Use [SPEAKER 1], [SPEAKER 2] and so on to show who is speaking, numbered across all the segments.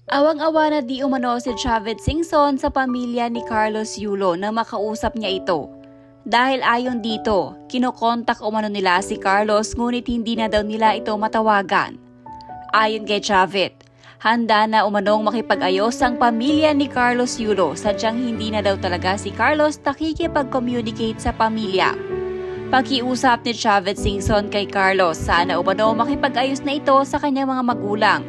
[SPEAKER 1] Awang-awa na di umano si Chavit Singson sa pamilya ni Carlos Yulo na makausap niya ito. Dahil ayon dito, kinokontak umano nila si Carlos ngunit hindi na daw nila ito matawagan. Ayon kay Chavit, handa na umanong makipag-ayos ang pamilya ni Carlos Yulo sadyang hindi na daw talaga si Carlos nakikipag-communicate sa pamilya. Pakiusap ni Chavit Singson kay Carlos sana umano makipag-ayos na ito sa kanyang mga magulang.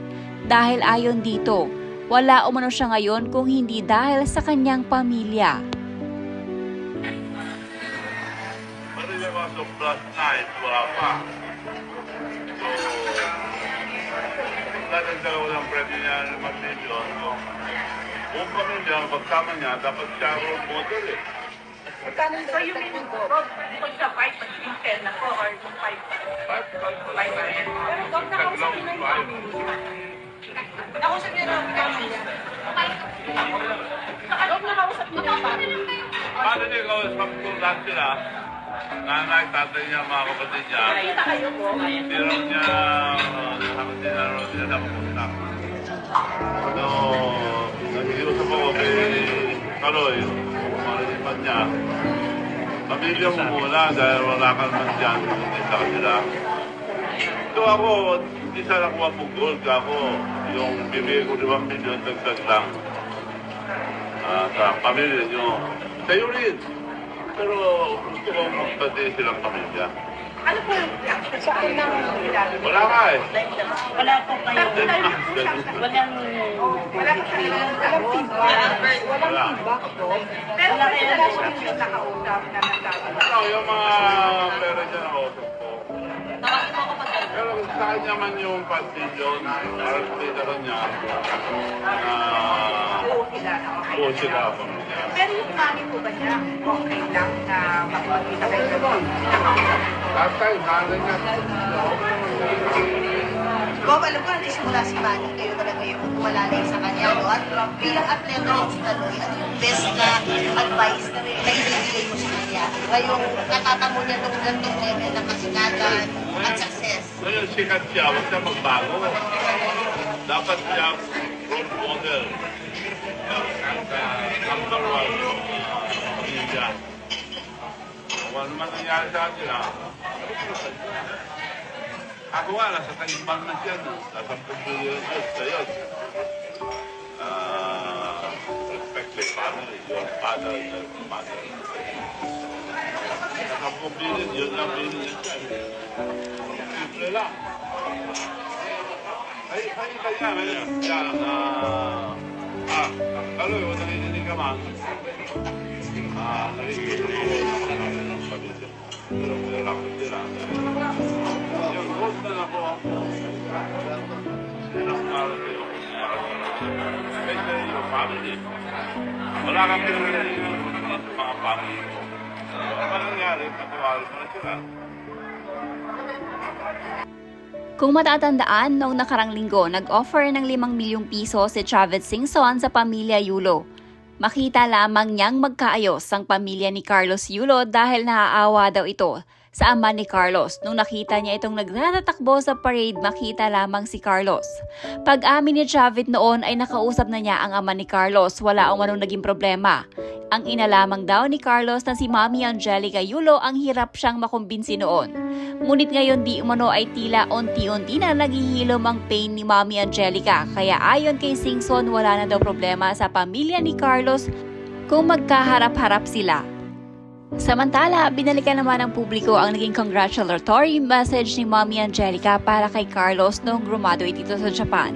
[SPEAKER 1] Dahil ayon dito, wala umano siya ngayon kung hindi dahil sa kanyang pamilya.
[SPEAKER 2] Of last night, wala pa. So, dadagdagan ko ng pwede niya ng mag-million. Kung pamilya, pagkama niya, dapat siya role model eh.
[SPEAKER 3] So you mean, kung sa 5, magiging 10 na po, or yung 5? 5 pa rin. Pero Dok, nakausap niyo na yung family. Nakausap niyo na yung family. Dok, nakausap niyo na yung family.
[SPEAKER 2] Paano niya kausap kung lahat sila? Nanay, tatay niya, mga kapatid niya.
[SPEAKER 3] Nakita kayo po.
[SPEAKER 2] Hindi raw niya, hindi na raw niya nakapuntak. So, nag-iusap ako kay Kaloy, malilipan niya. Pamilya mo muna dahil wala ka naman dyan, hindi sa kanila. So ako, hindi sana nakuha po gold ako. Yung bibigay ko 5 milyon, dagdag lang. Sa pamilya niyo. Sa'yo rin. Pero gusto ko magpati silang pamilya.
[SPEAKER 3] Ano po yung saan ng nilalim?
[SPEAKER 2] Wala ka eh.
[SPEAKER 3] Wala po kayo. Walang feedback. Walang feedback po. Pero wala po yung nakausap na nagsabi.
[SPEAKER 2] Ano, yung mga pera dyan ako ko. Pero sa kanya man yung 5 million, parang kita ko niya na buo sila pamilya.
[SPEAKER 3] Pero yung mami po ba niya, okay lang na magpagkita kayo ng nakausap?
[SPEAKER 2] Last time, nanay niya.
[SPEAKER 4] Bob, alam ko, nagsimula si Manny, kayo talaga yung malalay sa kanya, no? At bilang atleta rin si Taloy, ano yung best na advice na ibibigay mo sa kanya? Ngayong natatamo niya itong gantong level ng kasikatan at success.
[SPEAKER 2] Ngayon, sikat siya, huwag siya magbago. Dapat siya role model. Number 1 yung pamilya. Kung ano man nangyari sa atin, ako nga, nasa taimbang na siya, no? Nasa pagbilyon sa yun. Respect my family, your father, your mother. Nasa pagbilyon, yun lang bilyon siya. Simple lang. Ay, kanya, kaloy, kung nakikinig ka man, nakikinig ko ng pamilya. Pero wala ko sila. Yung gold na ako, sinakmaran ko yung especially yung family. Wala kang pinagalitan sa mga family ko. Ano nangyari, patawarin mo na sila.
[SPEAKER 1] Kung matatandaan, noong nakarang linggo, nag-offer ng 5 milyong piso si Chavit Singson sa pamilya Yulo. Makita lamang niyang magkaayos ang pamilya ni Carlos Yulo dahil naaawa daw ito sa ama ni Carlos. Nung nakita niya itong nagtatakbo sa parade, makita lamang si Carlos. Pag-amin ni Chavit noon ay nakausap na niya ang ama ni Carlos, wala umanong naging problema. Ang ina lamang daw ni Carlos na si Mami Angelica Yulo ang hirap siyang makumbinsi noon. Ngunit ngayon di umano ay tila unti-unti na naghihilom ang pain ni Mami Angelica, kaya ayon kay Singson wala na daw problema sa pamilya ni Carlos kung magkaharap-harap sila. Samantala, binalikan naman ng publiko ang naging congratulatory message ni Mami Angelica para kay Carlos noong graduate dito sa Japan.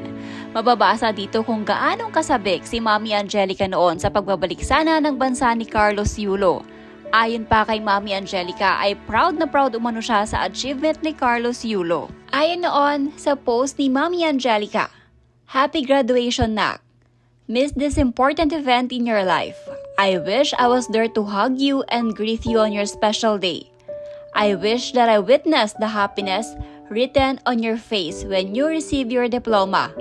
[SPEAKER 1] Mababasa dito kung gaanong kasabik si Mami Angelica noon sa pagbabalik sana ng bansa ni Carlos Yulo. Ayon pa kay Mami Angelica ay proud na proud umano siya sa achievement ni Carlos Yulo. Ayon noon sa post ni Mami Angelica, "Happy graduation, Nak. Miss this important event in your life. I wish I was there to hug you and greet you on your special day. I wish that I witnessed the happiness written on your face when you receive your diploma.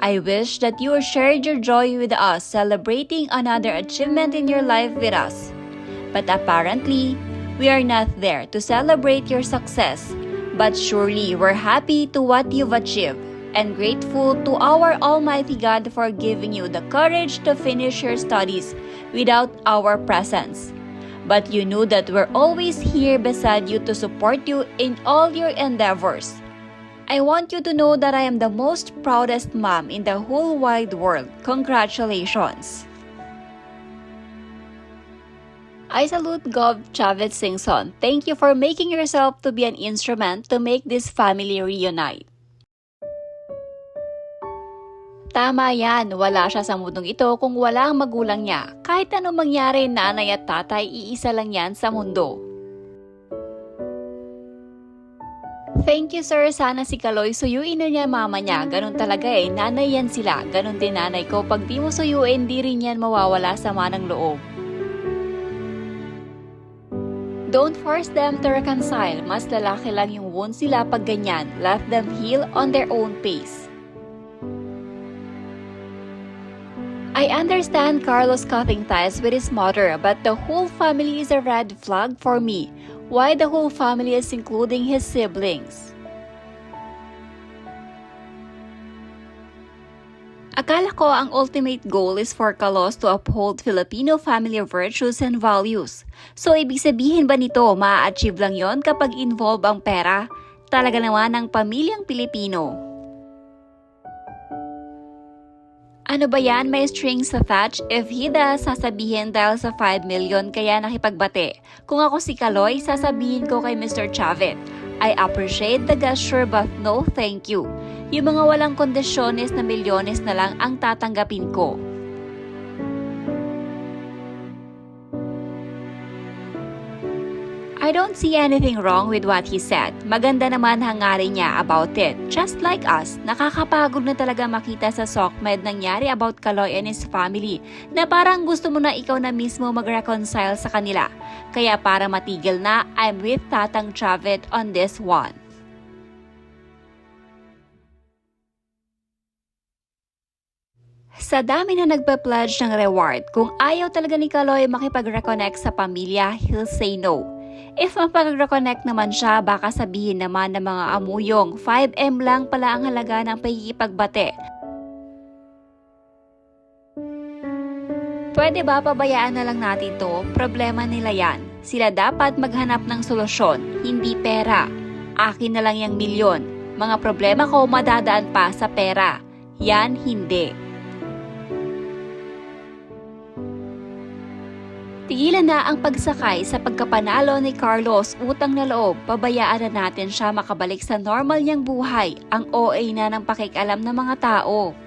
[SPEAKER 1] I wish that you shared your joy with us celebrating another achievement in your life with us. But apparently, we are not there to celebrate your success, but surely we're happy to what you've achieved. and grateful to our Almighty God for giving you the courage to finish your studies without our presence. But you knew that we're always here beside you to support you in all your endeavors. I want you to know that I am the most proudest mom in the whole wide world. Congratulations! I salute Gov. Chavez Singson. Thank you for making yourself to be an instrument to make this family reunite. Tama yan, wala siya sa mundong ito kung wala ang magulang niya. Kahit anong mangyari, nanay at tatay, iisa lang yan sa mundo. Thank you sir, sana si Kaloy suyuin na niya mama niya. Ganun talaga nanay yan sila. Ganun din nanay ko, pag di mo suyuin, di rin yan mawawala sa manang loob. Don't force them to reconcile. Mas lalaki lang yung wounds sila pag ganyan. Let them heal on their own pace. I understand Carlos cutting ties with his mother, but the whole family is a red flag for me. Why the whole family is including his siblings? Akala ko ang ultimate goal is for Carlos to uphold Filipino family virtues and values. So ibig sabihin ba nito ma-achieve lang yon kapag involve ang pera? Talaga naman ang pamilyang Pilipino. Ano ba yan, may strings attached? If he does, sasabihin dahil sa 5 million kaya nakipagbate. Kung ako si Kaloy, sasabihin ko kay Mr. Chavez, I appreciate the gesture but no thank you. Yung mga walang kondisyones na milyones na lang ang tatanggapin ko. I don't see anything wrong with what he said. Maganda naman hangarin niya about it. Just like us, nakakapagod na talaga makita sa SOCMED nangyari about Kaloy and his family na parang gusto mo na ikaw na mismo mag-reconcile sa kanila. Kaya para matigil na, I'm with Tatang Chavez on this one. Sa dami na nagpa-pledge ng reward, kung ayaw talaga ni Kaloy makipag-reconnect sa pamilya, he'll say no. If mapag-reconnect naman siya, baka sabihin naman ng mga amuyong 5M lang pala ang halaga ng pakikipagbate. Pwede ba pabayaan na lang natin to? Problema nila yan. Sila dapat maghanap ng solusyon, hindi pera. Akin na lang yung milyon. Mga problema ko madadaan pa sa pera. Yan hindi. Tigilan na ang pagsakay sa pagkapanalo ni Carlos, utang na loob, pabayaan na natin siya makabalik sa normal niyang buhay, ang OA na ng pakikialam ng mga tao.